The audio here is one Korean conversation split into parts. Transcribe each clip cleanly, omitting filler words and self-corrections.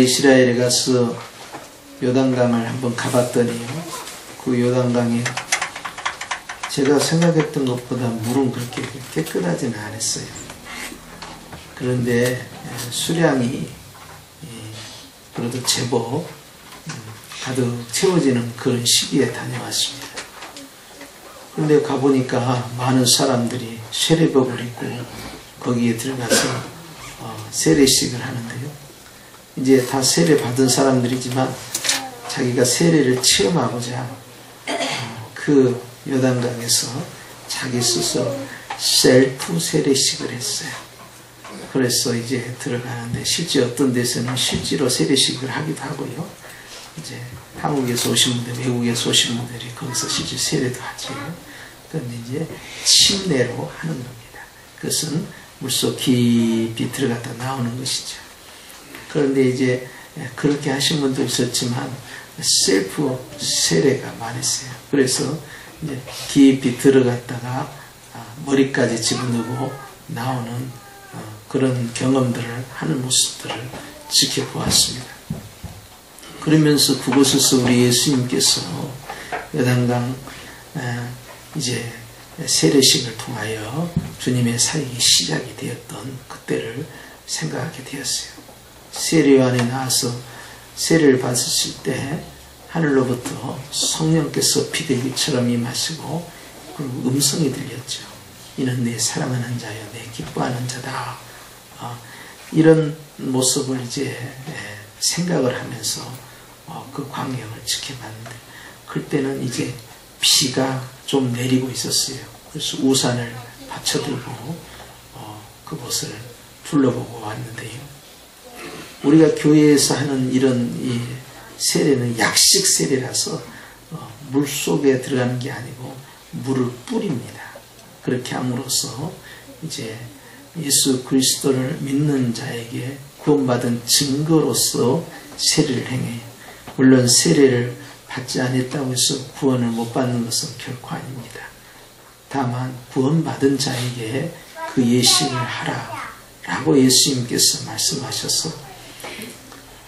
이스라엘에 가서 요단강을 한번 가봤더니요, 그 요단강에 제가 생각했던 것보다 물은 그렇게 깨끗하지는 않았어요. 그런데 수량이 그래도 제법 가득 채워지는 그런 시기에 다녀왔습니다. 그런데 가보니까 많은 사람들이 세례복을 입고 거기에 들어가서 세례식을 하는데요. 이제 다 세례 받은 사람들이지만 자기가 세례를 체험하고자 그 요단강에서 자기 스스로 셀프 세례식을 했어요. 그래서 이제 들어가는데 실제 어떤 데서는 실제로 세례식을 하기도 하고요. 이제 한국에서 오신 분들, 외국에서 오신 분들이 거기서 실제 세례도 하죠. 그런데 이제 침례로 하는 겁니다. 그것은 물속 깊이 들어갔다 나오는 것이죠. 그런데 이제 그렇게 하신 분도 있었지만 셀프 세례가 많았어요. 그래서 이제 깊이 들어갔다가 머리까지 집어넣고 나오는 그런 경험들을 하는 모습들을 지켜보았습니다. 그러면서 그곳에서 우리 예수님께서 요단강 이제 세례식을 통하여 주님의 사역이 시작이 되었던 그때를 생각하게 되었어요. 세례요한에 나와서 세례를 받으실 때 하늘로부터 성령께서 비둘기처럼 임하시고 음성이 들렸죠. 이는 내 사랑하는 자여, 내 기뻐하는 자다. 이런 모습을 이제 생각을 하면서 그 광경을 지켜봤는데, 그때는 이제 비가 좀 내리고 있었어요. 그래서 우산을 받쳐들고 그곳을 둘러보고 왔는데요. 우리가 교회에서 하는 이런 이 세례는 약식 세례라서 물 속에 들어가는 게 아니고 물을 뿌립니다. 그렇게 함으로써 이제 예수 그리스도를 믿는 자에게 구원받은 증거로서 세례를 행해요. 물론 세례를 받지 않았다고 해서 구원을 못 받는 것은 결코 아닙니다. 다만 구원받은 자에게 그 예식을 하라 라고 예수님께서 말씀하셔서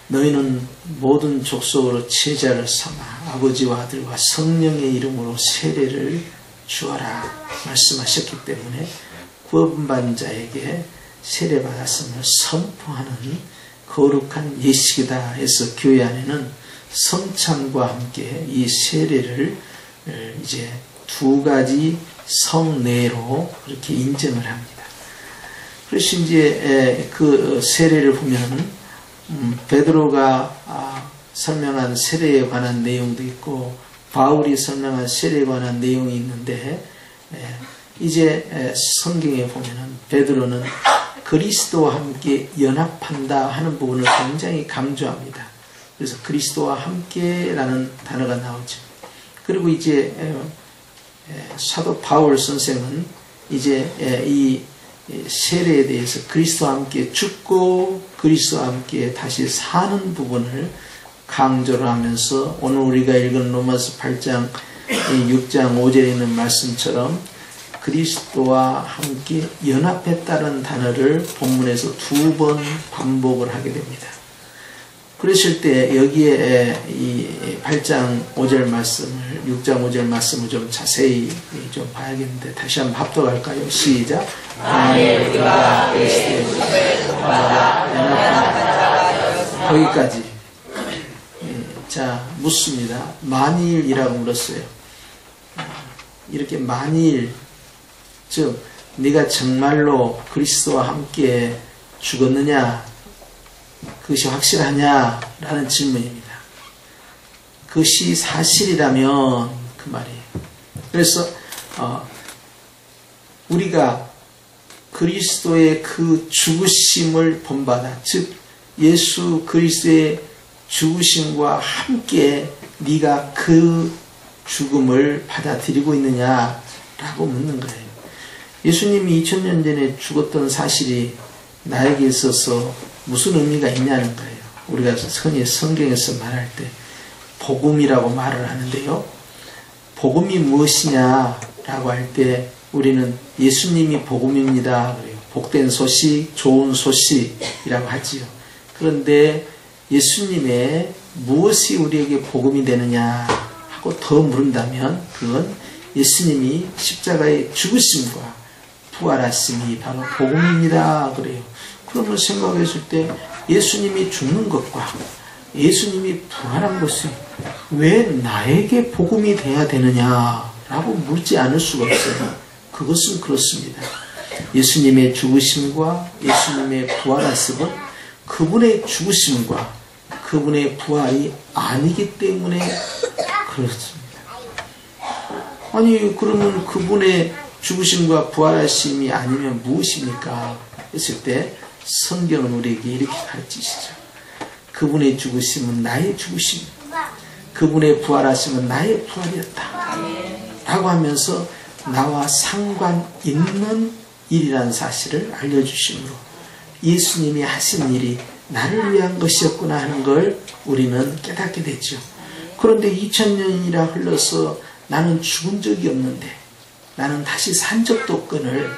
너희는 모든 족속으로 제자를 삼아 아버지와 아들과 성령의 이름으로 세례를 주어라 말씀하셨기 때문에 구원받은 자에게 세례받았음을 선포하는 거룩한 예식이다 해서 교회 안에는 성찬과 함께 이 세례를 이제 두 가지 성례로 그렇게 인정을 합니다. 그래서 이제 그 세례를 보면 베드로가 설명한 세례에 관한 내용도 있고 바울이 설명한 세례에 관한 내용이 있는데, 이제 성경에 보면은 베드로는 그리스도와 함께 연합한다 하는 부분을 굉장히 강조합니다. 그래서 그리스도와 함께라는 단어가 나오죠. 그리고 이제 사도 바울 선생은 이제 이 세례에 대해서 그리스도와 함께 죽고 그리스도와 함께 다시 사는 부분을 강조를 하면서 오늘 우리가 읽은 로마서 8장 6장 5절에 있는 말씀처럼 그리스도와 함께 연합했다는 단어를 본문에서 두 번 반복을 하게 됩니다. 그러실 때 여기에 이 8장 5절 말씀을 6장 5절 말씀을 좀 자세히 좀 봐야겠는데 다시 한번 합독할까요? 시작. 만일 우리가 그리스도의 연합한 거기까지. 자, 묻습니다. 만일이라고 물었어요. 이렇게 만일, 즉 네가 정말로 그리스도와 함께 죽었느냐, 그것이 확실하냐 라는 질문입니다. 그것이 사실이라면 그 말이에요. 그래서 우리가 그리스도의 그 죽으심을 본받아, 즉 예수 그리스도의 죽으심과 함께 네가 그 죽음을 받아들이고 있느냐라고 묻는 거예요. 예수님이 2000년 전에 죽었던 사실이 나에게 있어서 무슨 의미가 있냐는 거예요. 우리가 흔히 성경에서 말할 때 복음이라고 말을 하는데요. 복음이 무엇이냐라고 할 때 우리는 예수님이 복음입니다. 복된 소식, 좋은 소식이라고 하지요. 그런데 예수님의 무엇이 우리에게 복음이 되느냐 하고 더 물은다면 그건 예수님이 십자가의 죽으심과 부활하심이 바로 복음입니다. 그래요. 그러면 생각했을 때 예수님이 죽는 것과 예수님이 부활한 것이 왜 나에게 복음이 돼야 되느냐라고 묻지 않을 수가 없어요. 그것은 그렇습니다. 예수님의 죽으심과 예수님의 부활하심은 그분의 죽으심과 그분의 부활이 아니기 때문에 그렇습니다. 아니 그러면 그분의 죽으심과 부활하심이 아니면 무엇입니까? 했을 때 성경은 우리에게 이렇게 가르치시죠. 그분의 죽으심은 나의 죽으심, 그분의 부활하심은 나의 부활이었다 라고 하면서 나와 상관 있는 일이라는 사실을 알려주심으로 예수님이 하신 일이 나를 위한 것이었구나 하는 걸 우리는 깨닫게 됐죠. 그런데 2000년이나 흘러서 나는 죽은 적이 없는데 나는 다시 산 적도 없거늘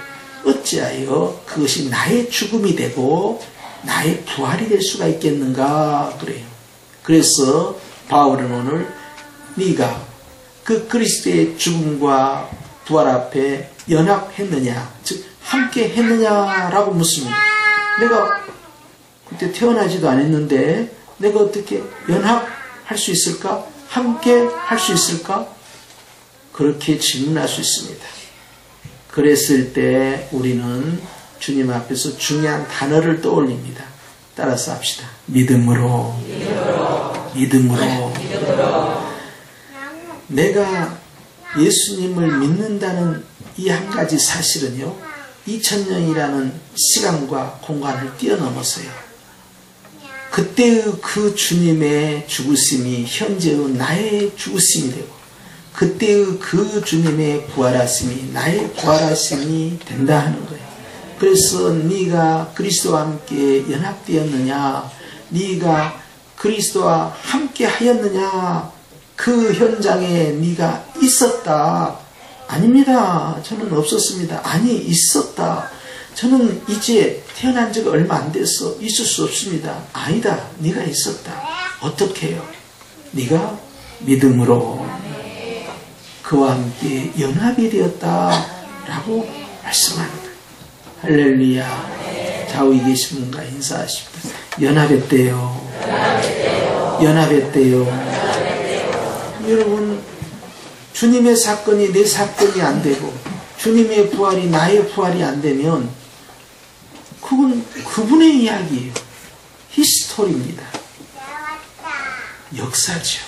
어찌하여 그것이 나의 죽음이 되고 나의 부활이 될 수가 있겠는가 그래요. 그래서 바울은 오늘 네가 그 그리스도의 죽음과 부활 앞에 연합했느냐 즉 함께 했느냐라고 묻습니다. 내가 그때 태어나지도 않았는데 내가 어떻게 연합할 수 있을까? 함께 할 수 있을까? 그렇게 질문할 수 있습니다. 그랬을 때 우리는 주님 앞에서 중요한 단어를 떠올립니다. 따라서 합시다. 믿음으로. 내가 예수님을 믿는다는 이 한 가지 사실은요 2000년이라는 시간과 공간을 뛰어넘어서요 그때의 그 주님의 죽으심이 현재의 나의 죽으심이 되고 그때의 그 주님의 부활하심이 나의 부활하심이 된다 하는 거예요. 그래서 네가 그리스도와 함께 연합되었느냐, 네가 그리스도와 함께 하였느냐, 그 현장에 네가 있었다. 아닙니다. 저는 없었습니다. 아니 있었다. 저는 이제 태어난 지가 얼마 안 돼서 있을 수 없습니다. 아니다. 네가 있었다. 어떻게 해요? 네가 믿음으로 그와 함께 연합이 되었다 라고 말씀하는 거예요. 할렐루야. 좌우에 계신 분과 인사하십니다. 연합했대요. 여러분 주님의 사건이 내 사건이 안 되고 주님의 부활이 나의 부활이 안 되면 그건 그분의 이야기예요. 히스토리입니다. 역사죠.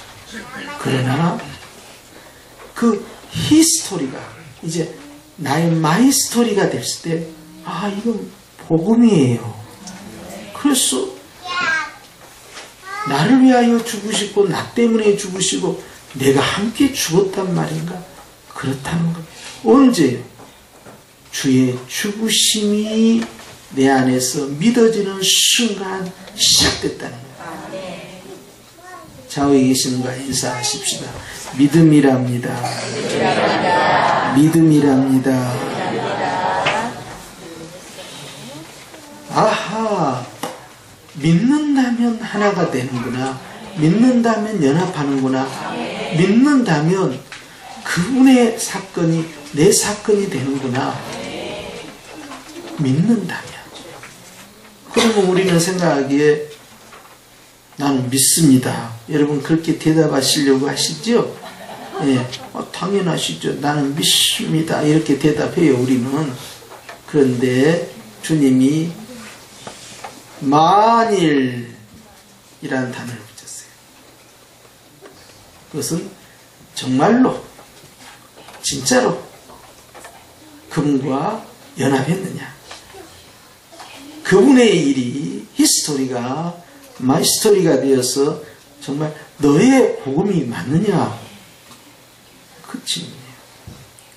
그러나 그 히스토리가 이제 나의 마이 스토리가 됐을 때 이건 복음이에요. 그래서 나를 위하여 죽으시고 나 때문에 죽으시고 내가 함께 죽었단 말인가? 그렇다는 겁니다. 언제요? 주의 죽으심이 내 안에서 믿어지는 순간 시작됐다는 거예요. 좌우에 계시는 거 인사하십시다. 믿음이랍니다. 아하, 믿는다면 하나가 되는구나. 믿는다면 연합하는구나. 믿는다면 그분의 사건이 내 사건이 되는구나. 믿는다면. 그러면 우리는 생각하기에 나는 믿습니다. 여러분 그렇게 대답하시려고 하시죠? 예, 당연하시죠. 나는 믿습니다. 이렇게 대답해요. 우리는. 그런데 주님이 만일이라는 단어를 붙였어요. 그것은 정말로 진짜로 그분과 연합했느냐. 그분의 일이 히스토리가 마이스토리가 되어서 정말 너의 복음이 맞느냐. 그 질문이에요.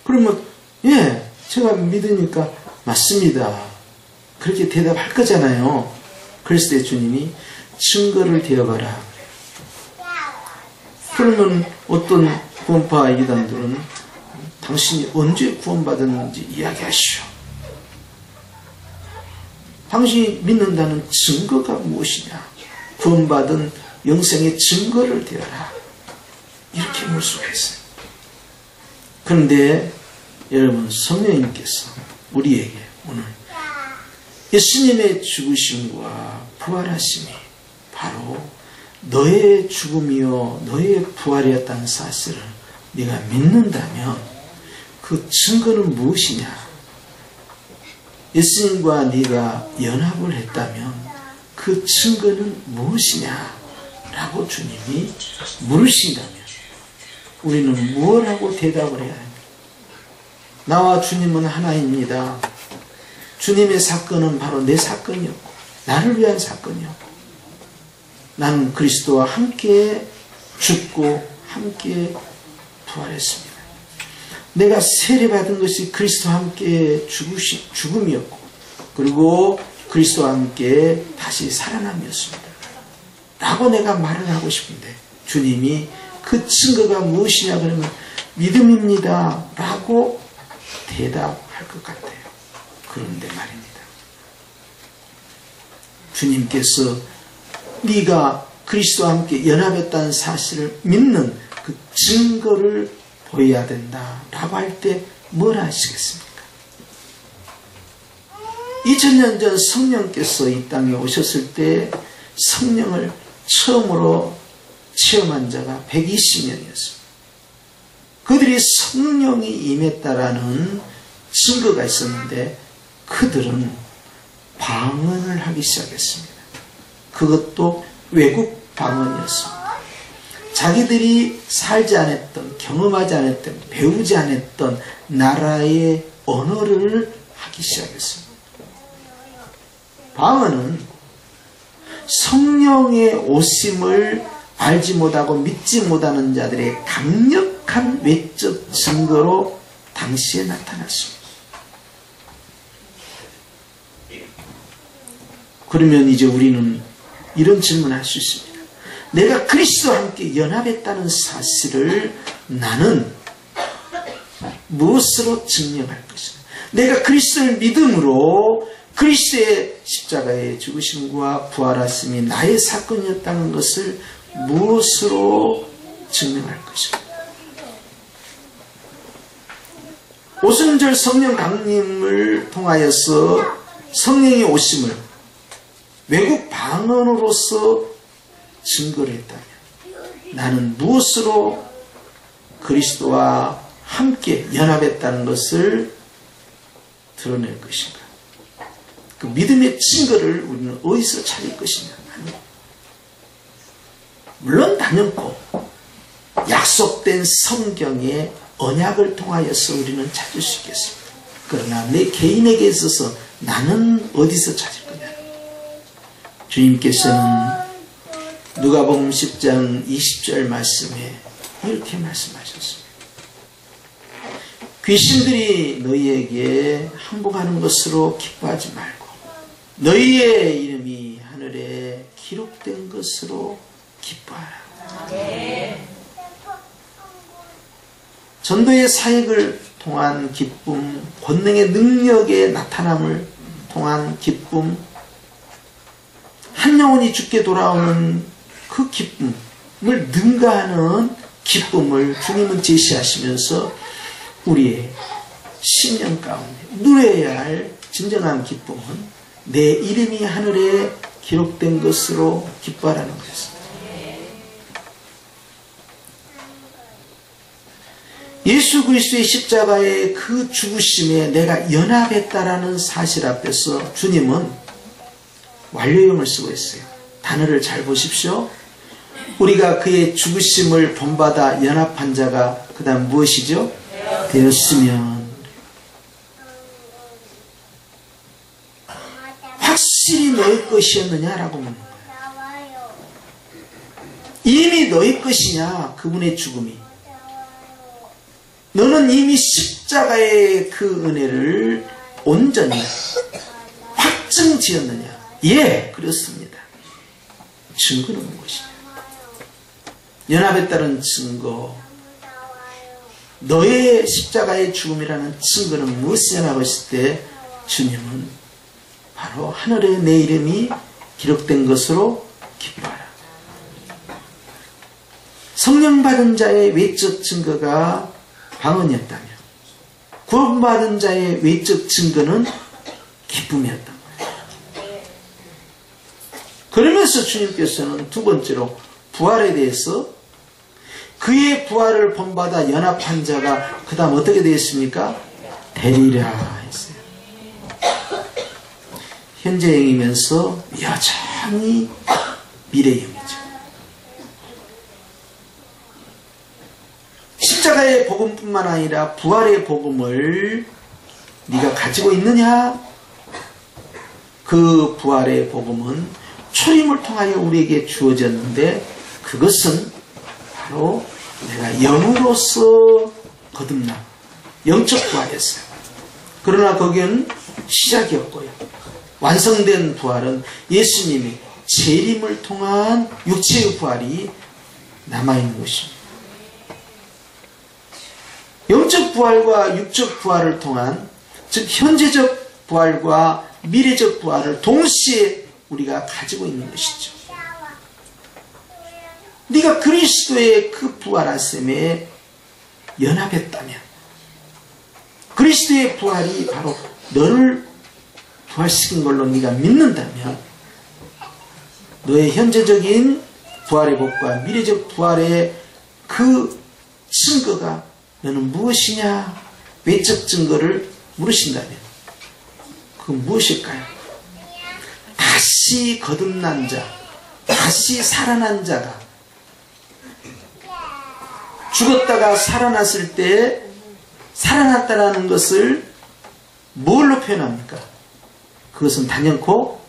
그러면 예, 제가 믿으니까 맞습니다. 그렇게 대답할 거잖아요. 그랬을 때 주님이 증거를 대어봐라. 그러면 어떤 구원파 이단들은 당신이 언제 구원받았는지 이야기하시오. 당신이 믿는다는 증거가 무엇이냐? 구원받은 영생의 증거를 되어라. 이렇게 볼 수가 있어요. 그런데 여러분, 성령님께서 우리에게 오늘 예수님의 죽으심과 부활하심이 바로 너의 죽음이요 너의 부활이었다는 사실을 네가 믿는다면 그 증거는 무엇이냐? 예수님과 네가 연합을 했다면 그 증거는 무엇이냐? 라고 주님이 물으신다면 우리는 무엇하고 대답을 해야 합니까? 나와 주님은 하나입니다. 주님의 사건은 바로 내 사건이었고 나를 위한 사건이었고 나는 그리스도와 함께 죽고 함께 부활했습니다. 내가 세례받은 것이 그리스도와 함께 죽음이었고 그리고 그리스도와 함께 다시 살아남이었습니다. 라고 내가 말을 하고 싶은데 주님이 그 증거가 무엇이냐 그러면 믿음입니다. 라고 대답할 것 같아요. 그런데 말입니다. 주님께서 네가 그리스도와 함께 연합했다는 사실을 믿는 그 증거를 보여야 된다 라고 할 때 뭘 하시겠습니까? 2000년 전 성령께서 이 땅에 오셨을 때 성령을 처음으로 체험한 자가 120명이었습니다. 그들이 성령이 임했다라는 증거가 있었는데 그들은 방언을 하기 시작했습니다. 그것도 외국 방언이었습니다. 자기들이 살지 않았던, 경험하지 않았던, 배우지 않았던 나라의 언어를 하기 시작했습니다. 방언은 성령의 오심을 알지 못하고 믿지 못하는 자들의 강력한 외적 증거로 당시에 나타났습니다. 그러면 이제 우리는 이런 질문을 할 수 있습니다. 내가 그리스도와 함께 연합했다는 사실을 나는 무엇으로 증명할 것인가? 내가 그리스도를 믿음으로 그리스도의 십자가의 죽으심과 부활하심이 나의 사건이었다는 것을 무엇으로 증명할 것인가? 오순절 성령 강림을 통하여서 성령의 오심을 외국 방언으로서 증거를 했다면 나는 무엇으로 그리스도와 함께 연합했다는 것을 드러낼 것인가? 그 믿음의 증거를 우리는 어디서 찾을 것이냐? 물론 단연코 약속된 성경의 언약을 통하여서 우리는 찾을 수 있겠습니다. 그러나 내 개인에게 있어서 나는 어디서 찾을 거냐? 주님께서는 누가복음 10장 20절 말씀에 이렇게 말씀하셨습니다. 귀신들이 너희에게 항복하는 것으로 기뻐하지 말고 너희의 이름이 하늘에 기록된 것으로 기뻐하라. 전도의 사역을 통한 기쁨, 권능의 능력의 나타남을 통한 기쁨, 한 영혼이 죽게 돌아오는 그 기쁨을 능가하는 기쁨을 주님은 제시하시면서 우리의 신령 가운데 누려야 할 진정한 기쁨은 내 이름이 하늘에 기록된 것으로 기뻐하라는 것입니다. 예수 그리스도의 십자가의 그 죽으심에 내가 연합했다라는 사실 앞에서 주님은 완료형을 쓰고 있어요. 단어를 잘 보십시오. 우리가 그의 죽으심을 본받아 연합한 자가 그 다음 무엇이죠? 되었으면 확실히 너의 것이었느냐라고 묻는 거예요. 이미 너의 것이냐? 그분의 죽음이. 너는 이미 십자가의 그 은혜를 온전히 확증지었느냐? 예, 그렇습니다. 증거는 무엇이냐? 연합에 따른 증거, 너의 십자가의 죽음이라는 증거는 무엇이냐라고 했을 때 주님은 바로 하늘에 내 이름이 기록된 것으로 기뻐하라. 성령 받은 자의 외적 증거가 방언이었다면 구원받은 자의 외적 증거는 기쁨이었단 말이에요. 그러면서 주님께서는 두 번째로 부활에 대해서 그의 부활을 본받아 연합한 자가 그 다음 어떻게 되었습니까? 되리라 했어요. 현재형이면서 여전히 미래형이죠. 십자가의 복음뿐만 아니라 부활의 복음을 네가 가지고 있느냐? 그 부활의 복음은 초림을 통하여 우리에게 주어졌는데 그것은 바로 내가 영으로서 거듭나 영적 부활이었어요. 그러나 거기는 시작이었고요. 완성된 부활은 예수님이 재림을 통한 육체의 부활이 남아있는 것입니다. 영적 부활과 육적 부활을 통한 즉 현재적 부활과 미래적 부활을 동시에 우리가 가지고 있는 것이죠. 네가 그리스도의 그 부활하심에 연합했다면 그리스도의 부활이 바로 너를 부활시킨 걸로 네가 믿는다면 너의 현재적인 부활의 복과 미래적 부활의 그 증거가 너는 무엇이냐? 외적 증거를 물으신다면 그건 무엇일까요? 다시 거듭난 자, 다시 살아난 자가 죽었다가 살아났을 때 살아났다라는 것을 뭘로 표현합니까? 그것은 단연코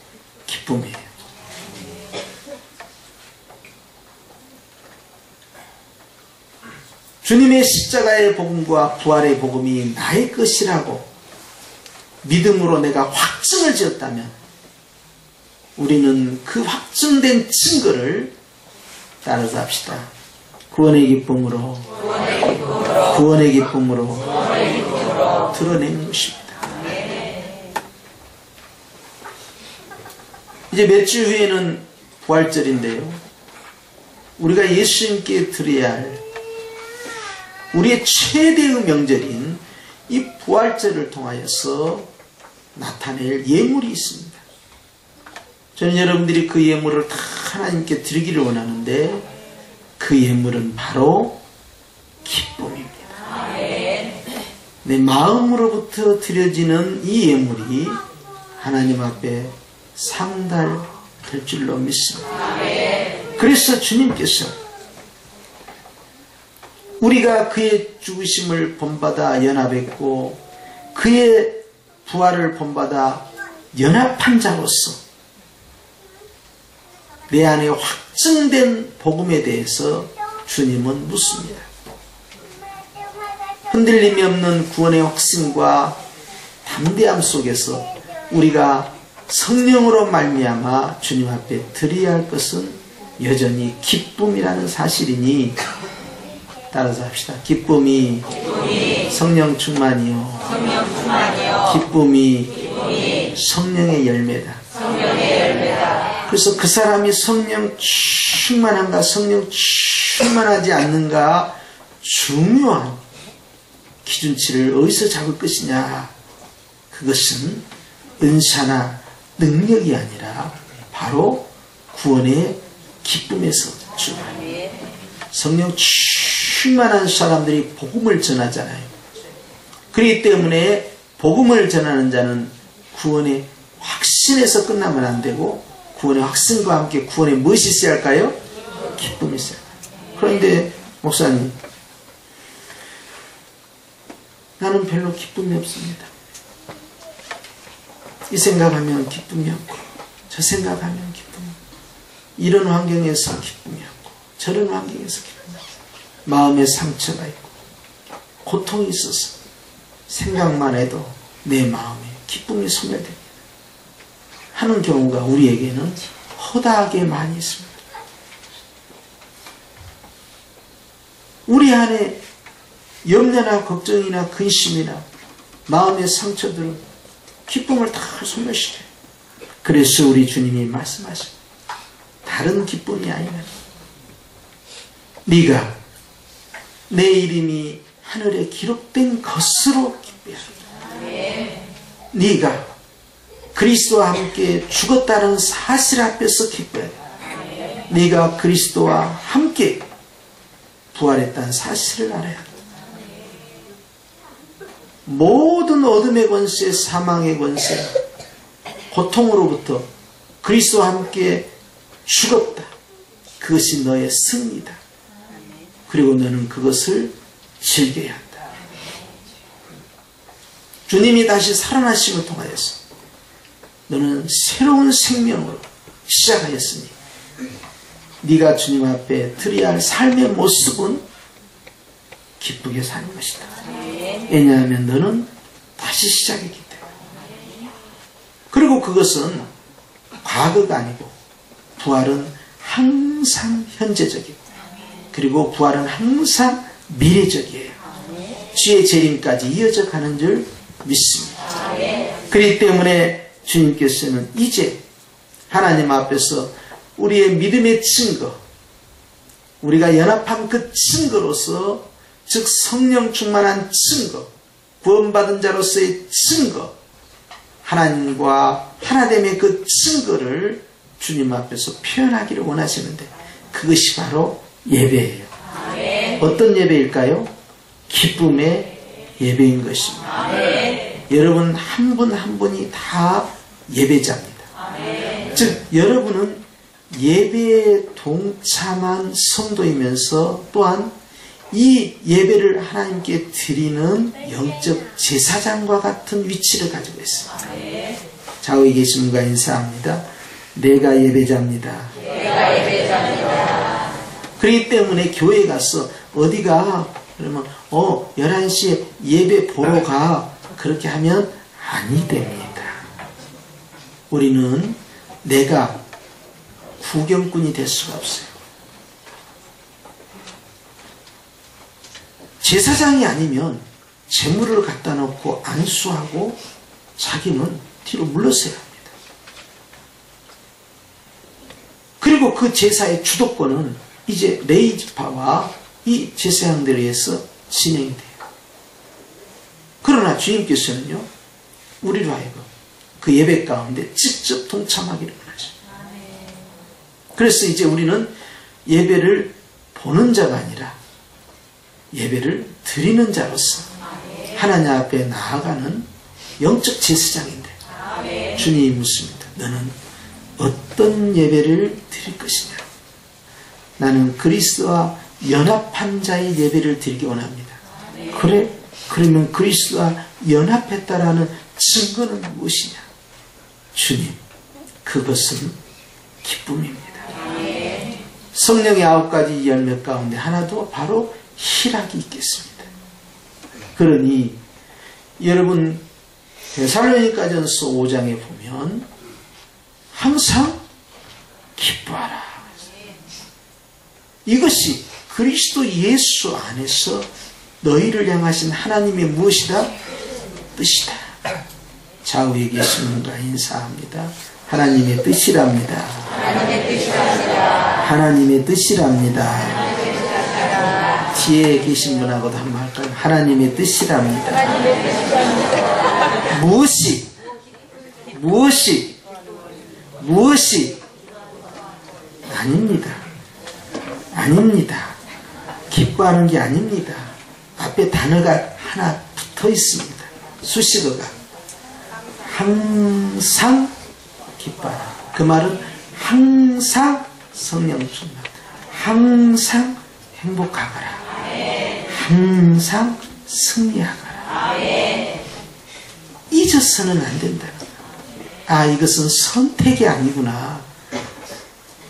기쁨이에요. 주님의 십자가의 복음과 부활의 복음이 나의 것이라고 믿음으로 내가 확증을 지었다면 우리는 그 확증된 증거를 따라서 합시다. 구원의 기쁨으로 드러내는 것입니다. 이제 몇 주 후에는 부활절인데요. 우리가 예수님께 드려야 할 우리의 최대의 명절인 이 부활절을 통하여서 나타낼 예물이 있습니다. 저는 여러분들이 그 예물을 다 하나님께 드리기를 원하는데 그 예물은 바로 기쁨입니다. 내 마음으로부터 드려지는 이 예물이 하나님 앞에 상달될 줄로 믿습니다. 그래서 주님께서 우리가 그의 죽으심을 본받아 연합했고 그의 부활을 본받아 연합한 자로서 내 안에 확증된 복음에 대해서 주님은 묻습니다. 흔들림이 없는 구원의 확신과 담대함 속에서 우리가 성령으로 말미암아 주님 앞에 드려야 할 것은 여전히 기쁨이라는 사실이니 따라서 합시다. 기쁨이 성령 충만이요. 기쁨이 성령의 열매다. 그래서 그 사람이 성령 충만한가 성령 충만하지 않는가 중요한 기준치를 어디서 잡을 것이냐. 그것은 은사나 능력이 아니라 바로 구원의 기쁨에서 출발합니다. 성령 충만한 사람들이 복음을 전하잖아요. 그렇기 때문에 복음을 전하는 자는 구원의 확신에서 끝나면 안 되고 구원의 확신과 함께 구원에 무엇이 있어야 할까요? 기쁨이 있어야 할까요? 그런데 목사님 나는 별로 기쁨이 없습니다. 이 생각하면 기쁨이 없고 저 생각하면 기쁨이 없고 이런 환경에서 기쁨이 없고 저런 환경에서 기쁨이 없고 마음에 상처가 있고 고통이 있어서 생각만 해도 내 마음에 기쁨이 소멸됩니다. 하는 경우가 우리에게는 허다하게 많이 있습니다. 우리 안에 염려나 걱정이나 근심이나 마음의 상처들은 기쁨을 다 소멸시켜요. 그래서 우리 주님이 말씀하십니다. 다른 기쁨이 아니라 네가 내 이름이 하늘에 기록된 것으로 기뻐야 한다. 네가 그리스도와 함께 죽었다는 사실 앞에서 기뻐야 한다. 네가 그리스도와 함께 부활했다는 사실을 알아야 한다. 모든 어둠의 권세, 사망의 권세, 고통으로부터 그리스도와 함께 죽었다. 그것이 너의 승리다. 그리고 너는 그것을 즐겨야 한다. 주님이 다시 살아나심을 통하여서 너는 새로운 생명으로 시작하였으니 네가 주님 앞에 드려야 할 삶의 모습은 기쁘게 사는 것이다. 왜냐하면 너는 다시 시작이기 때문에. 그리고 그것은 과거가 아니고 부활은 항상 현재적이고 그리고 부활은 항상 미래적이에요. 주의 재림까지 이어져 가는 줄 믿습니다. 그렇기 때문에 주님께서는 이제 하나님 앞에서 우리의 믿음의 증거, 우리가 연합한 그 증거로서, 즉 성령 충만한 증거, 구원받은 자로서의 증거, 하나님과 하나됨의 그 증거를 주님 앞에서 표현하기를 원하시는데 그것이 바로 예배예요. 어떤 예배일까요? 기쁨의 예배인 것입니다. 여러분 한 분 한 분이 다 예배자입니다. 즉 여러분은 예배에 동참한 성도이면서 또한 이 예배를 하나님께 드리는 영적 제사장과 같은 위치를 가지고 있습니다. 좌우에 계신 분과 인사합니다. 내가 예배자입니다. 그렇기 때문에 교회 가서 어디가 그러면 11시에 예배 보러 가 그렇게 하면 아니 됩니다. 우리는 내가 구경꾼이 될 수가 없어요. 제사장이 아니면 제물을 갖다 놓고 안수하고 자기는 뒤로 물러서야 합니다. 그리고 그 제사의 주도권은 이제 레위지파와 이 제사장들에 의해서 진행이 돼요. 그러나 주님께서는요, 우리로 하여금 그 예배 가운데 직접 동참하기를 원하죠. 그래서 이제 우리는 예배를 보는 자가 아니라 예배를 드리는 자로서 하나님 앞에 나아가는 영적 제사장인데 주님이 묻습니다. 너는 어떤 예배를 드릴 것이냐? 나는 그리스도와 연합한 자의 예배를 드리기 원합니다. 그래? 그러면 그리스도와 연합했다라는 증거는 무엇이냐? 주님, 그것은 기쁨입니다. 성령의 9가지 열매 가운데 하나도 바로 희락이 있겠습니다. 그러니 여러분 데살로니가전서 5장에 보면 항상 기뻐하라. 이것이 그리스도 예수 안에서 너희를 향하신 하나님의 무엇이다? 뜻이다. 좌우에 계신 분과 인사합니다. 하나님의 뜻이랍니다. 하나님의 뜻이랍니다. 뒤에 계신 분하고도 한번 할까요? 하나님의 뜻이랍니다. 무엇이 아닙니다. 기뻐하는 게 아닙니다. 앞에 단어가 하나 붙어 있습니다. 수식어가 항상 기뻐하라. 그 말은 항상 성령 충만, 항상 행복하거라, 항상 승리하거라. 잊어서는 안 된다는 거야. 이것은 선택이 아니구나.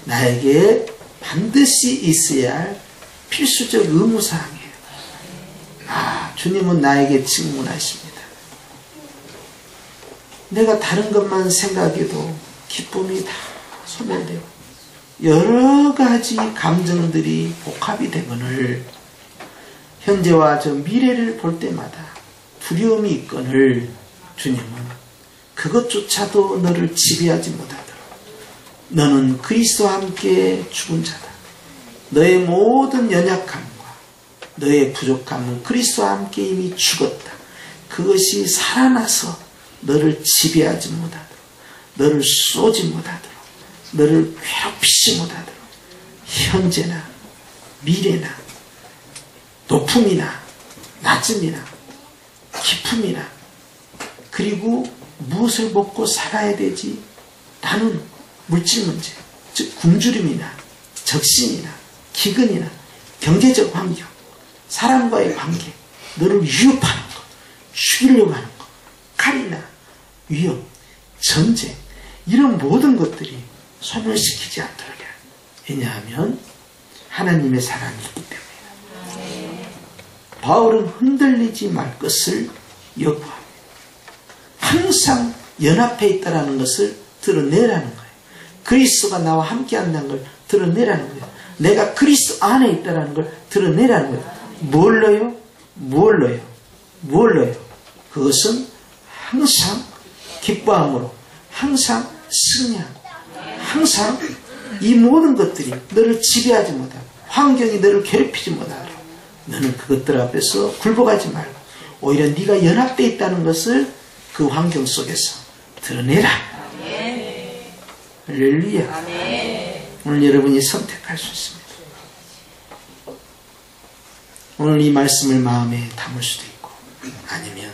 나에게 반드시 있어야 할 필수적 의무사항이에요. 주님은 나에게 질문하십니다. 내가 다른 것만 생각해도 기쁨이 다 소멸되고 여러 가지 감정들이 복합이 되거늘 현재와 저 미래를 볼 때마다 두려움이 있거늘 주님은 그것조차도 너를 지배하지 못하도록 너는 그리스도와 함께 죽은 자다. 너의 모든 연약함과 너의 부족함은 그리스도와 함께 이미 죽었다. 그것이 살아나서 너를 지배하지 못하도록, 너를 쏘지 못하도록, 너를 괴롭히지 못하도록 현재나 미래나 높음이나 낮음이나 깊음이나 그리고 무엇을 먹고 살아야 되지? 라는 물질 문제, 즉 굶주림이나 적신이나 기근이나 경제적 환경, 사람과의 관계, 너를 위협하는 것, 죽이려고 하는 것, 칼이나 위협, 전쟁, 이런 모든 것들이 소멸시키지 않도록 해요. 왜냐하면 하나님의 사랑이 있기 때문이다. 바울은 흔들리지 말 것을 요구합니다. 항상 연합해 있다는 것을 드러내라는 거예요. 그리스도가 나와 함께 한다는 걸 드러내라는 거예요. 내가 그리스도 안에 있다는 걸 드러내라는 거예요. 뭘로요? 뭘로요? 그것은 항상 기뻐함으로, 항상 승리하고, 항상 이 모든 것들이 너를 지배하지 못하고, 환경이 너를 괴롭히지 못하고, 너는 그것들 앞에서 굴복하지 말고 오히려 네가 연합되어 있다는 것을 그 환경 속에서 드러내라. 할렐루야. 오늘 여러분이 선택할 수 있습니다. 오늘 이 말씀을 마음에 담을 수도 있고 아니면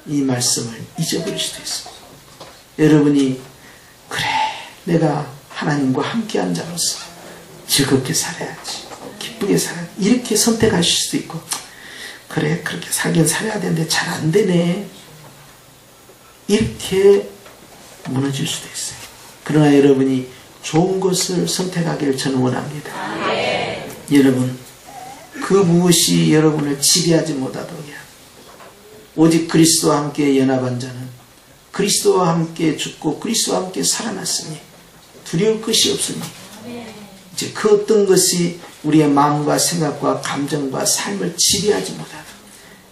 이 말씀을 잊어버릴 수도 있습니다. 여러분이 그래 내가 하나님과 함께한 자로서 즐겁게 살아야지, 기쁘게 살아야지, 이렇게 선택하실 수도 있고 그래 그렇게 살긴 살아야 되는데 잘 안 되네, 이렇게 무너질 수도 있어요. 그러나 여러분이 좋은 것을 선택하기를 저는 원합니다. 여러분 그 무엇이 여러분을 지배하지 못하도록 해야 합니다. 오직 그리스도와 함께 연합한 자는 그리스도와 함께 죽고 그리스도와 함께 살아났으니 두려울 것이 없으니 이제 그 어떤 것이 우리의 마음과 생각과 감정과 삶을 지배하지 못하도록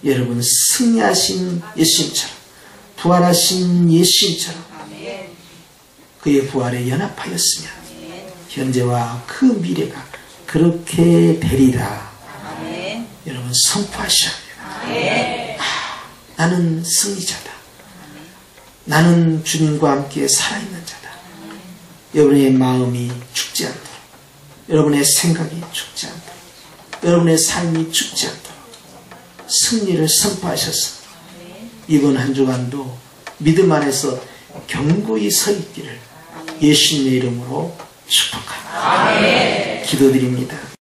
여러분 승리하신 예수님처럼 부활하신 예수님처럼 그의 부활에 연합하였으면 현재와 그 미래가 그렇게 되리라. 여러분 선포하셔야 합니다. 나는 승리자다. 나는 주님과 함께 살아있는 자다. 여러분의 마음이 죽지 않도록, 여러분의 생각이 죽지 않도록, 여러분의 삶이 죽지 않도록 승리를 선포하셔서 이번 한 주간도 믿음 안에서 견고히 서 있기를 예수님의 이름으로 축복합니다. 기도드립니다.